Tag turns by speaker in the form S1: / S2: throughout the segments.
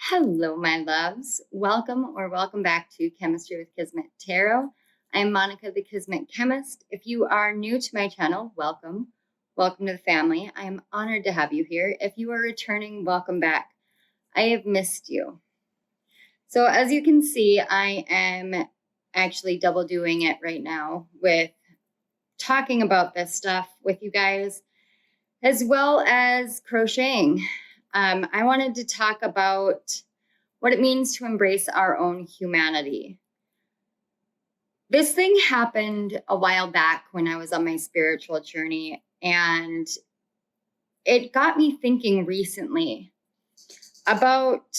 S1: Hello, my loves. Welcome back to Chemistry with Kismet Tarot. I'm Monica, the Kismet Chemist. If you are new to my channel, welcome. Welcome to the family. I am honored to have you here. If you are returning, welcome back. I have missed you. So as you can see, I am actually double doing it right now with talking about this stuff with you guys, as well as crocheting. I wanted to talk about what it means to embrace our own humanity. This thing happened a while back when I was on my spiritual journey, and it got me thinking recently about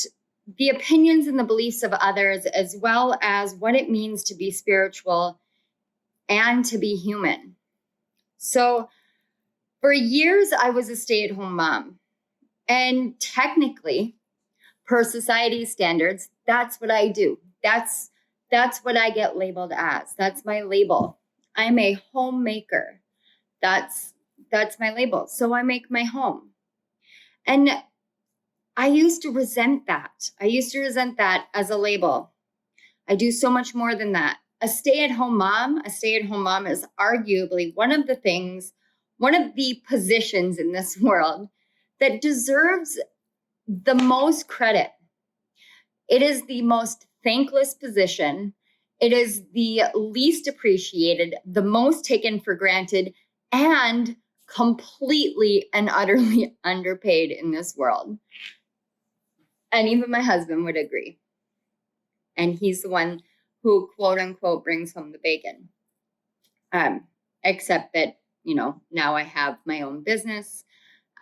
S1: the opinions and the beliefs of others, as well as what it means to be spiritual and to be human. So for years, I was a stay-at-home mom. And technically, per society's standards, that's what I do. That's what I get labeled as. That's my label. I'm a homemaker. That's my label. So I make my home. And I used to resent that. I used to resent that as a label. I do so much more than that. A stay-at-home mom is arguably one of the positions in this world that deserves the most credit. It is the most thankless position. It is the least appreciated, the most taken for granted, and completely and utterly underpaid in this world. And even my husband would agree. And he's the one who, quote unquote, brings home the bacon. Except that, now I have my own business.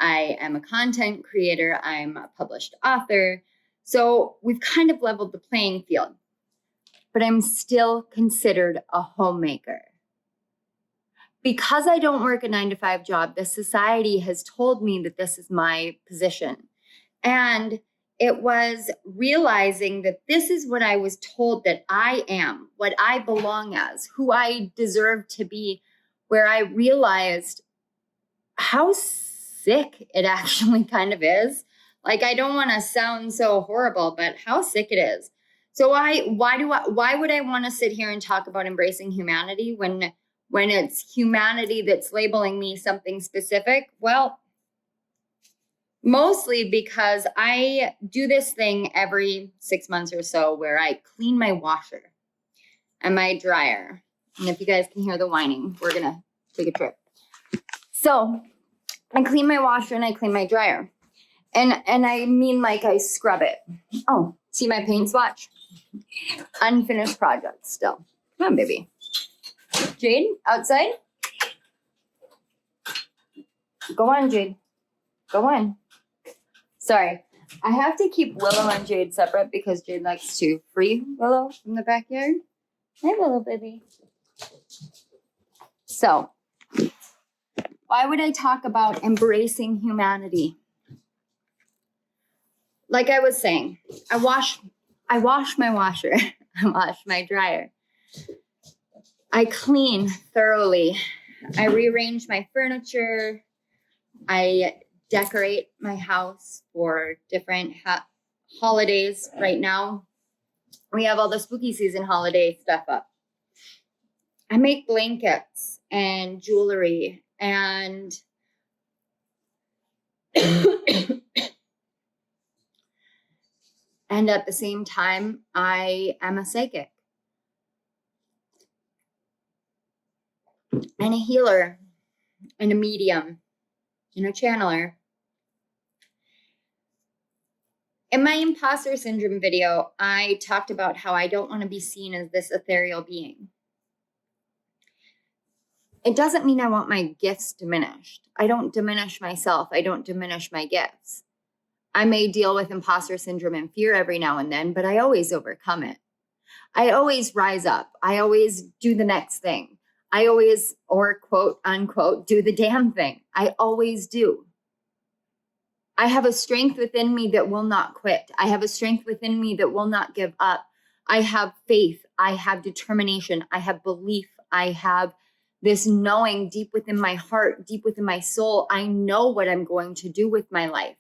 S1: I am a content creator. I'm a published author. So we've kind of leveled the playing field, but I'm still considered a homemaker. Because I don't work a 9-to-5 job, the society has told me that this is my position. And it was realizing that this is what I was told that I am, what I belong as, who I deserve to be, where I realized how sick it actually kind of is. Like, I don't want to sound so horrible, but how sick it is. So why would I want to sit here and talk about embracing humanity when it's humanity that's labeling me something specific? Well, mostly because I do this thing every 6 months or so where I clean my washer and my dryer. And if you guys can hear the whining, we're going to take a trip. So I clean my washer and I clean my dryer. And I mean, like, I scrub it. Oh, see my paint swatch? Unfinished project still. Come on, baby. Jade, outside? Go on, Jade. Go on. Sorry. I have to keep Willow and Jade separate because Jade likes to free Willow from the backyard. Hi, Willow, baby. So, why would I talk about embracing humanity? Like I was saying, I wash my washer. I wash my dryer. I clean thoroughly. I rearrange my furniture. I decorate my house for different holidays. Right now, we have all the spooky season holiday stuff up. I make blankets and jewelry and and at the same time, I am a psychic and a healer and a medium and a channeler. In my imposter syndrome video, I talked about how I don't want to be seen as this ethereal being. It doesn't mean I want my gifts diminished. I don't diminish myself. I don't diminish my gifts. I may deal with imposter syndrome and fear every now and then, but I always overcome it. I always rise up. I always do the next thing. I always, or quote unquote, do the damn thing. I always do. I have a strength within me that will not quit. I have a strength within me that will not give up. I have faith. I have determination. I have belief. I have this knowing deep within my heart, deep within my soul. I know what I'm going to do with my life.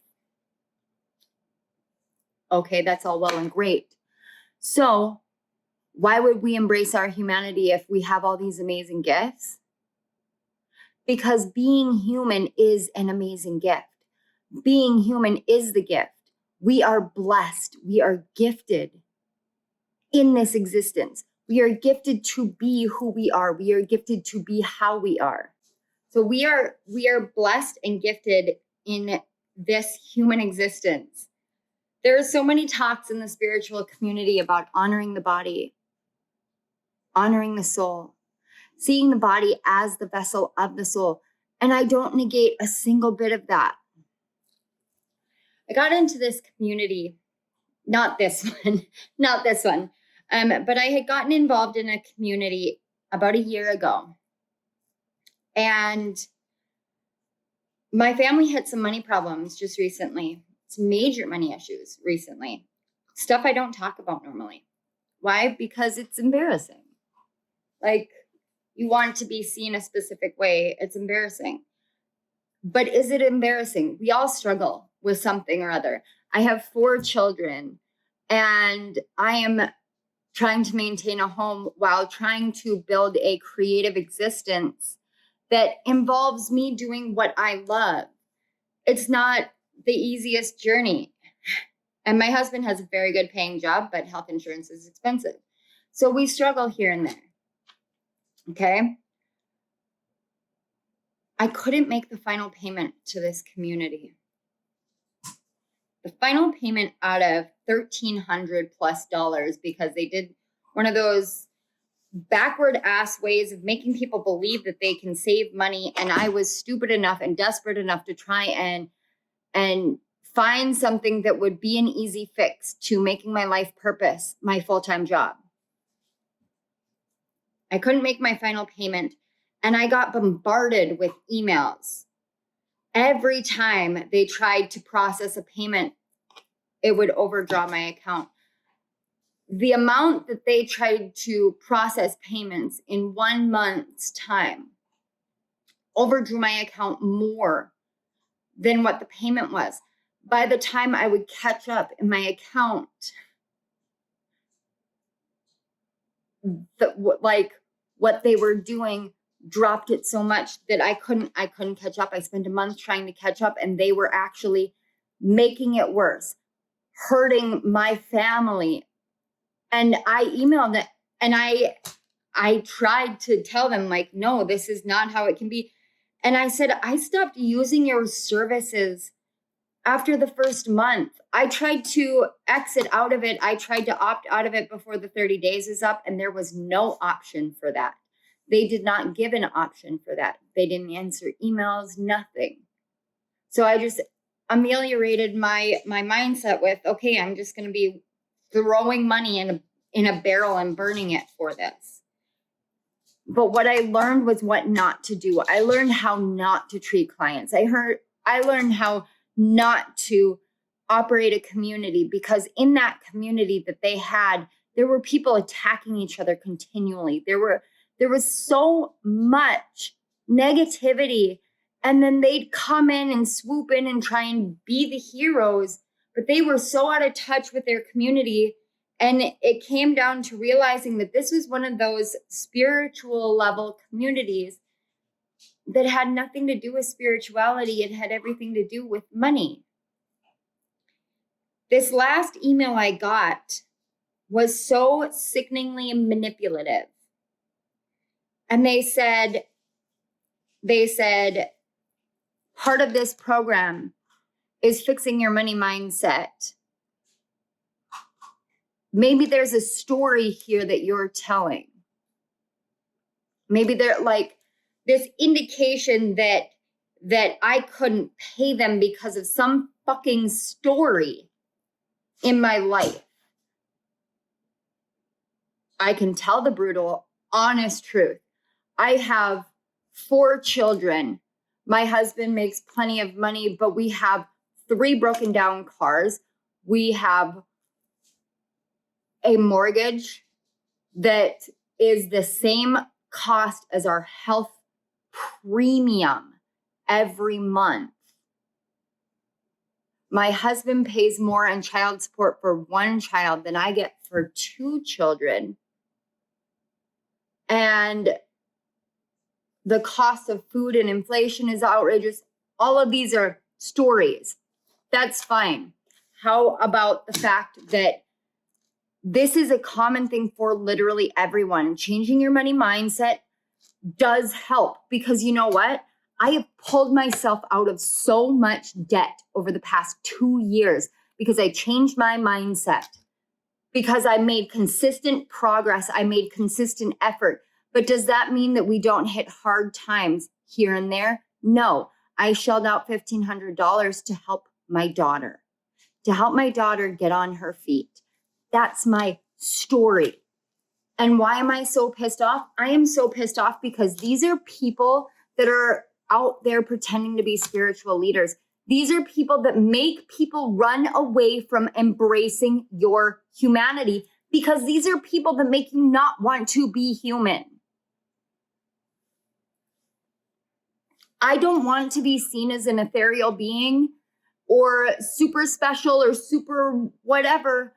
S1: Okay, that's all well and great. So why would we embrace our humanity if we have all these amazing gifts? Because being human is an amazing gift. Being human is the gift. We are blessed. We are gifted in this existence. We are gifted to be who we are. We are gifted to be how we are. So we are blessed and gifted in this human existence. There are so many talks in the spiritual community about honoring the body, honoring the soul, seeing the body as the vessel of the soul. And I don't negate a single bit of that. I got into this community, not this one, but I had gotten involved in a community about a year ago. And my family had some money problems just recently, some major money issues recently, stuff I don't talk about normally. Why? Because it's embarrassing. Like, you want to be seen a specific way. It's embarrassing. But is it embarrassing? We all struggle with something or other. I have 4 children, and I am trying to maintain a home while trying to build a creative existence that involves me doing what I love. It's not the easiest journey. And my husband has a very good paying job, but health insurance is expensive. So we struggle here and there. Okay. I couldn't make the final payment to this community. The final payment out of $1,300+ because they did one of those backward ass ways of making people believe that they can save money. And I was stupid enough and desperate enough to try and find something that would be an easy fix to making my life purpose my full-time job. I couldn't make my final payment, and I got bombarded with emails. Every time they tried to process a payment, it would overdraw my account. The amount that they tried to process payments in 1 month's time overdrew my account more than what the payment was. By the time I would catch up in my account, what they were doing dropped it so much that I couldn't catch up. I spent a month trying to catch up, and they were actually making it worse, hurting my family. And I emailed it, and I tried to tell them, like, no, this is not how it can be. And I said, I stopped using your services after the first month. I tried to exit out of it. I tried to opt out of it before the 30 days is up, and there was no option for that. They did not give an option for that. They didn't answer emails, nothing. So I just ameliorated my mindset with, okay, I'm just going to be throwing money in a barrel and burning it for this. But what I learned was what not to do. I learned how not to treat clients. I learned how not to operate a community, because in that community that they had, there were people attacking each other continually. There was so much negativity, and then they'd come in and swoop in and try and be the heroes, but they were so out of touch with their community. And it came down to realizing that this was one of those spiritual level communities that had nothing to do with spirituality. It had everything to do with money. This last email I got was so sickeningly manipulative. And they said, part of this program is fixing your money mindset. Maybe there's a story here that you're telling. Maybe they're like this indication that I couldn't pay them because of some fucking story in my life. I can tell the brutal, honest truth. I have 4 children. My husband makes plenty of money, but we have 3 broken down cars. We have a mortgage that is the same cost as our health premium every month. My husband pays more in child support for one child than I get for two children. And the cost of food and inflation is outrageous. All of these are stories. That's fine. How about the fact that this is a common thing for literally everyone? Changing your money mindset does help, because you know what? I have pulled myself out of so much debt over the past 2 years because I changed my mindset, because I made consistent progress. I made consistent effort. But does that mean that we don't hit hard times here and there? No. I shelled out $1,500 to help my daughter, get on her feet. That's my story. And why am I so pissed off? I am so pissed off because these are people that are out there pretending to be spiritual leaders. These are people that make people run away from embracing your humanity, because these are people that make you not want to be human. I don't want to be seen as an ethereal being or super special or super whatever,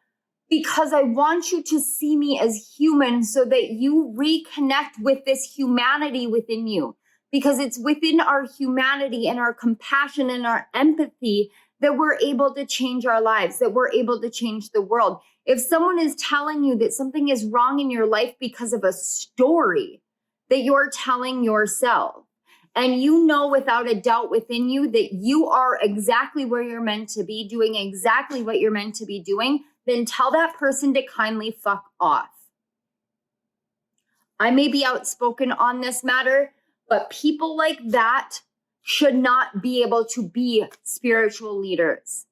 S1: because I want you to see me as human so that you reconnect with this humanity within you. Because it's within our humanity and our compassion and our empathy that we're able to change our lives, that we're able to change the world. If someone is telling you that something is wrong in your life because of a story that you're telling yourself, and you know without a doubt within you that you are exactly where you're meant to be, doing exactly what you're meant to be doing, then tell that person to kindly fuck off. I may be outspoken on this matter, but people like that should not be able to be spiritual leaders.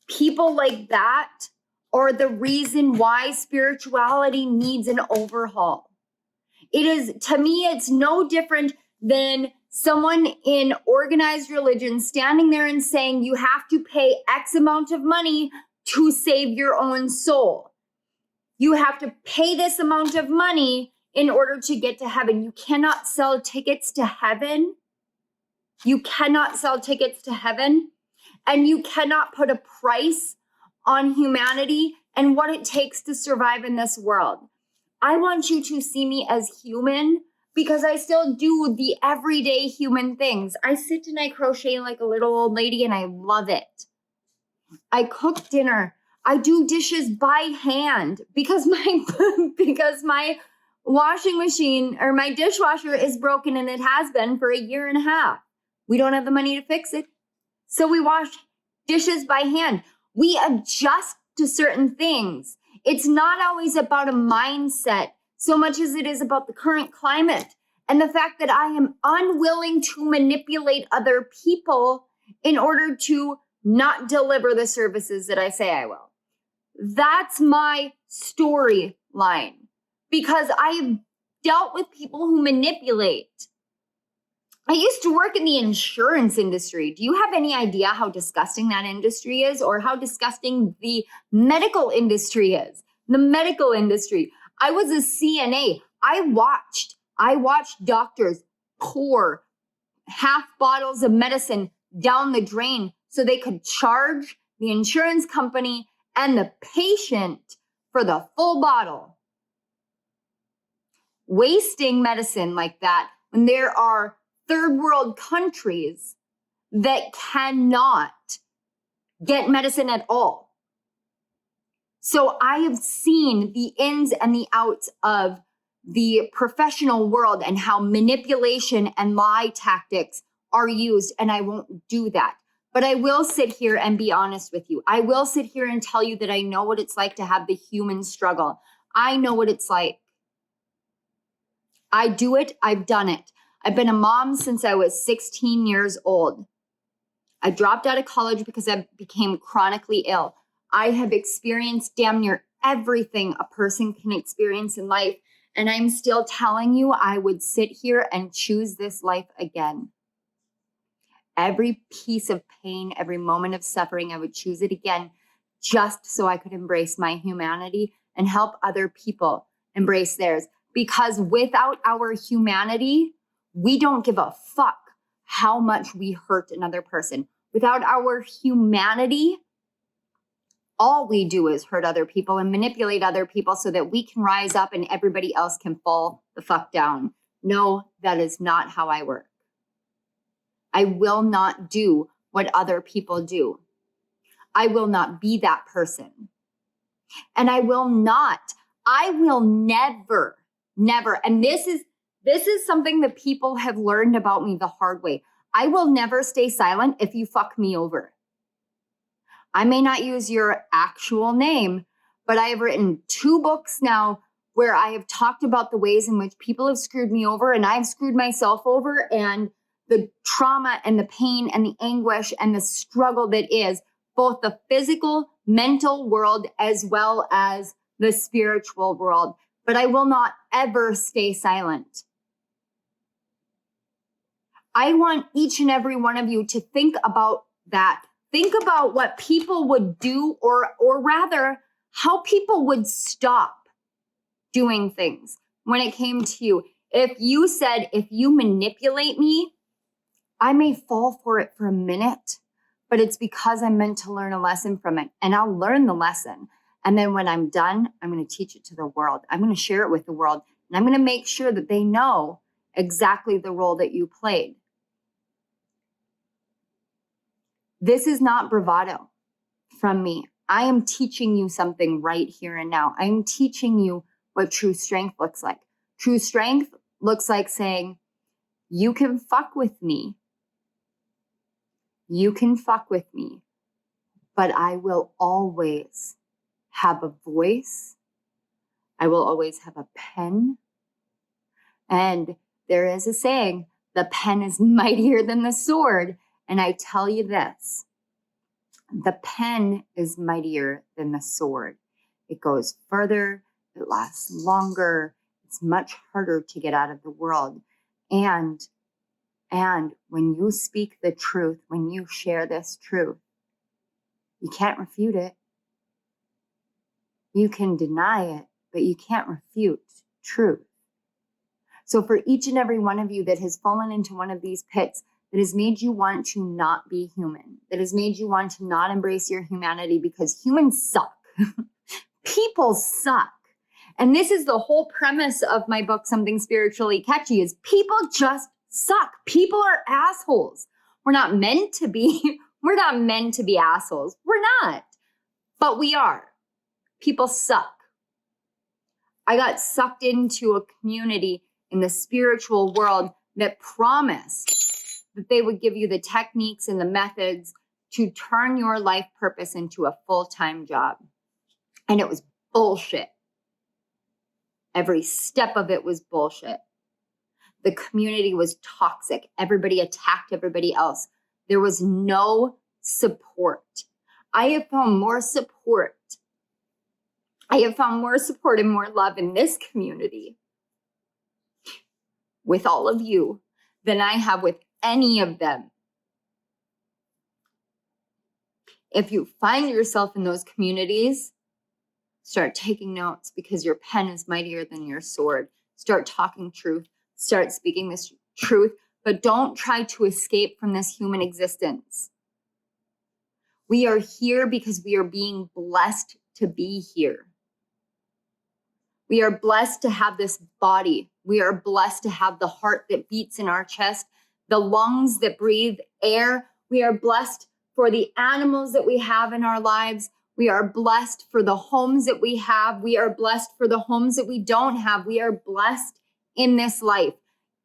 S1: People like that are the reason why spirituality needs an overhaul. It is, to me, it's no different than someone in organized religion standing there and saying you have to pay X amount of money to save your own soul. You have to pay this amount of money in order to get to heaven. You cannot sell tickets to heaven. You cannot sell tickets to heaven. And you cannot put a price on humanity and what it takes to survive in this world. I want you to see me as human, because I still do the everyday human things. I sit and I crochet like a little old lady, and I love it. I cook dinner. I do dishes by hand because my washing machine or my dishwasher is broken, and it has been for 1.5 years. We don't have the money to fix it. So we wash dishes by hand. We adjust to certain things. It's not always about a mindset so much as it is about the current climate and the fact that I am unwilling to manipulate other people in order to not deliver the services that I say I will. That's my storyline, because I've dealt with people who manipulate. I used to work in the insurance industry. Do you have any idea how disgusting that industry is, or how disgusting the medical industry is? The medical industry. I was a CNA. I watched doctors pour half bottles of medicine down the drain so they could charge the insurance company and the patient for the full bottle. Wasting medicine like that when there are third world countries that cannot get medicine at all. So I have seen the ins and the outs of the professional world and how manipulation and lie tactics are used, and I won't do that. But I will sit here and be honest with you. I will sit here and tell you that I know what it's like to have the human struggle. I know what it's like. I do it. I've done it. I've been a mom since I was 16 years old. I dropped out of college because I became chronically ill. I have experienced damn near everything a person can experience in life. And I'm still telling you, I would sit here and choose this life again. Every piece of pain, every moment of suffering, I would choose it again just so I could embrace my humanity and help other people embrace theirs. Because without our humanity, we don't give a fuck how much we hurt another person. without our humanity, all we do is hurt other people and manipulate other people so that we can rise up and everybody else can fall the fuck down. No, that is not how I work. I will not do what other people do. I will not be that person. And I will never, and this is something that people have learned about me the hard way. I will never stay silent if you fuck me over. I may not use your actual name, but I have written 2 books now where I have talked about the ways in which people have screwed me over and I've screwed myself over, and the trauma and the pain and the anguish and the struggle that is both the physical, mental world as well as the spiritual world. But I will not ever stay silent. I want each and every one of you to think about that. Think about what people would do, or rather, how people would stop doing things when it came to you. If you said, if you manipulate me, I may fall for it for a minute, but it's because I'm meant to learn a lesson from it. And I'll learn the lesson. And then when I'm done, I'm going to teach it to the world. I'm going to share it with the world. And I'm going to make sure that they know exactly the role that you played. This is not bravado from me. I am teaching you something right here and now. I am teaching you what true strength looks like. True strength looks like saying, you can fuck with me. You can fuck with me, but I will always have a voice. I will always have a pen. And there is a saying, the pen is mightier than the sword. And I tell you this, the pen is mightier than the sword. It goes further, it lasts longer, it's much harder to get out of the world. And when you speak the truth, when you share this truth, you can't refute it. You can deny it, but you can't refute truth. So for each and every one of you that has fallen into one of these pits, that has made you want to not be human, that has made you want to not embrace your humanity because humans suck. People suck. And this is the whole premise of my book, Something Spiritually Catchy, is people just suck. People are assholes. We're not meant to be assholes. We're not, but we are. People suck. I got sucked into a community in the spiritual world that promised that they would give you the techniques and the methods to turn your life purpose into a full-time job. And it was bullshit. Every step of it was bullshit. The community was toxic. Everybody attacked everybody else. There was no support. I have found more support. I have found more support and more love in this community with all of you than I have with any of them. If you find yourself in those communities, start taking notes, because your pen is mightier than your sword. Start talking truth. Start speaking this truth, but don't try to escape from this human existence. We are here because we are being blessed to be here. We are blessed to have this body. We are blessed to have the heart that beats in our chest, the lungs that breathe air. We are blessed for the animals that we have in our lives. We are blessed for the homes that we have. We are blessed for the homes that we don't have. We are blessed in this life.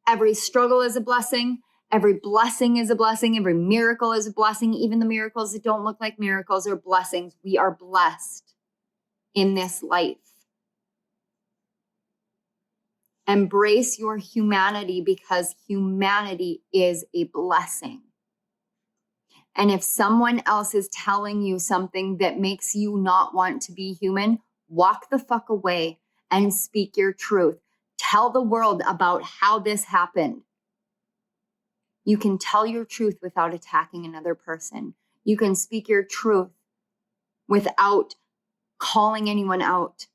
S1: Every struggle is a blessing. Every blessing is a blessing. Every miracle is a blessing. Even the miracles that don't look like miracles are blessings. We are blessed in this life. Embrace your humanity, because humanity is a blessing. And if someone else is telling you something that makes you not want to be human, walk the fuck away and speak your truth. Tell the world about how this happened. You can tell your truth without attacking another person. You can speak your truth without calling anyone out.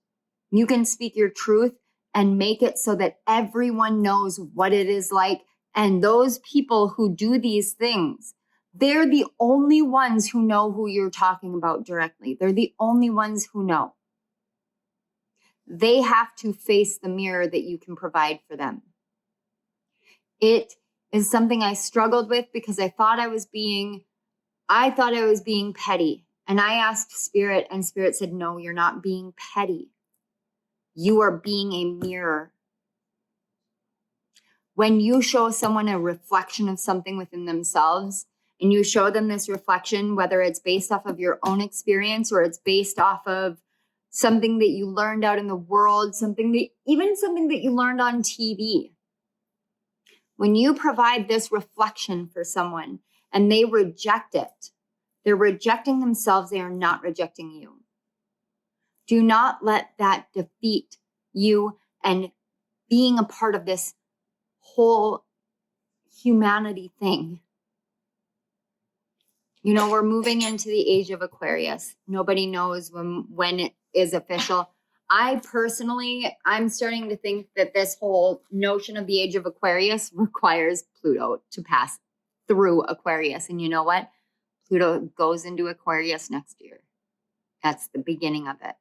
S1: You can speak your truth and make it so that everyone knows what it is like. And those people who do these things, They're the only ones who know who you're talking about directly. They're the only ones who know. They have to face the mirror that you can provide for them. It is something I struggled with because I thought I was being petty. And I asked Spirit, and Spirit said, no, you're not being petty. You are being a mirror. When you show someone a reflection of something within themselves, and you show them this reflection, whether it's based off of your own experience or it's based off of something that you learned out in the world, something that you learned on TV. When you provide this reflection for someone and they reject it, they're rejecting themselves. They are not rejecting you. Do not let that defeat you and being a part of this whole humanity thing. You know, we're moving into the age of Aquarius. Nobody knows when it is official. I'm starting to think that this whole notion of the age of Aquarius requires Pluto to pass through Aquarius. And you know what? Pluto goes into Aquarius next year. That's the beginning of it.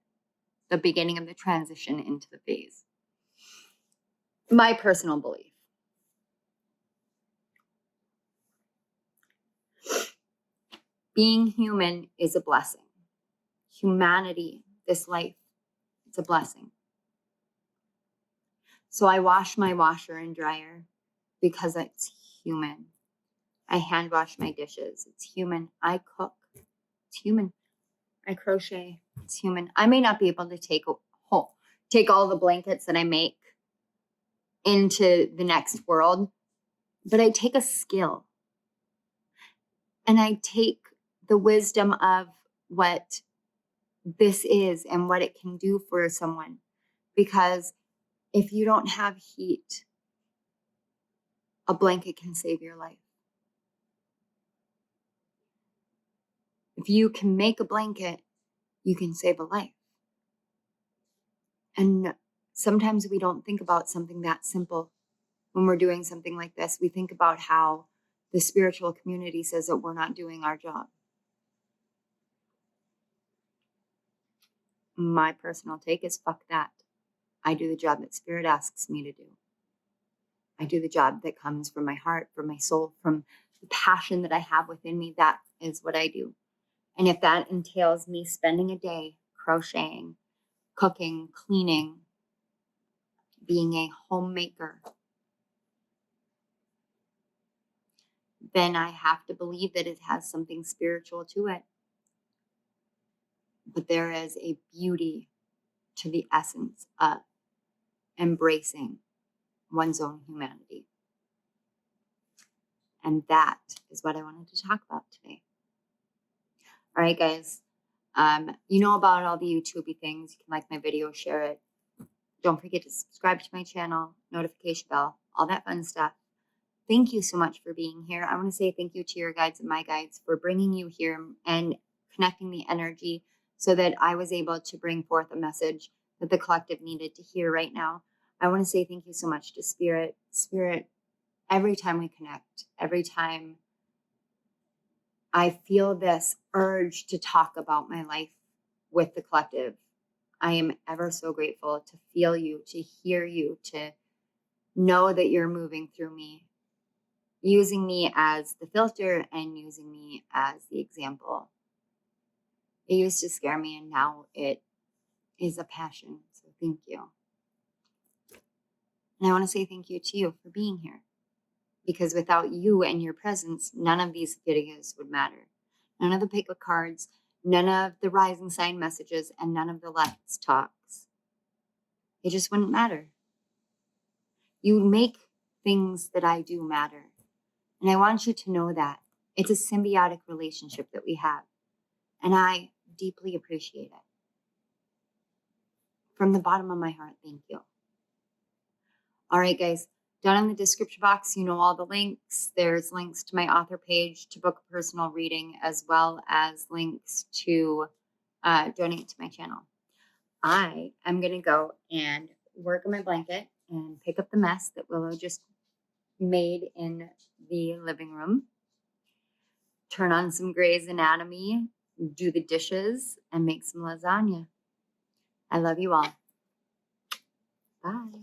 S1: The beginning of the transition into the phase. My personal belief. Being human is a blessing. Humanity, this life, it's a blessing. So I wash my washer and dryer because it's human. I hand wash my dishes. It's human. I cook. It's human. I crochet. It's human. I may not be able to take all the blankets that I make into the next world, but I take a skill. And I take the wisdom of what this is and what it can do for someone. Because if you don't have heat, a blanket can save your life. If you can make a blanket, you can save a life. And sometimes we don't think about something that simple when we're doing something like this. We think about how the spiritual community says that we're not doing our job. My personal take is fuck that. I do the job that Spirit asks me to do. I do the job that comes from my heart, from my soul, from the passion that I have within me. That is what I do. And if that entails me spending a day crocheting, cooking, cleaning, being a homemaker, then I have to believe that it has something spiritual to it. But there is a beauty to the essence of embracing one's own humanity. And that is what I wanted to talk about today. All right, guys. You know about all the YouTubey things. You can like my video, share it. Don't forget to subscribe to my channel, notification bell, all that fun stuff. Thank you so much for being here. I want to say thank you to your guides and my guides for bringing you here and connecting the energy so that I was able to bring forth a message that the collective needed to hear right now. I want to say thank you so much to Spirit. Spirit, every time we connect, every time I feel this urge to talk about my life with the collective, I am ever so grateful to feel you, to hear you, to know that you're moving through me, using me as the filter and using me as the example. It used to scare me, and now it is a passion. So thank you. And I want to say thank you to you for being here. Because without you and your presence, none of these videos would matter. None of the pick of cards, none of the rising sign messages, and none of the let's talks. It just wouldn't matter. You make things that I do matter. And I want you to know that. It's a symbiotic relationship that we have. And I deeply appreciate it. From the bottom of my heart, thank you. All right, guys. Down in the description box, you know all the links. There's links to my author page to book a personal reading, as well as links to donate to my channel. I am going to go and work on my blanket and pick up the mess that Willow just made in the living room. turn on some Grey's Anatomy, do the dishes, and make some lasagna. I love you all. Bye.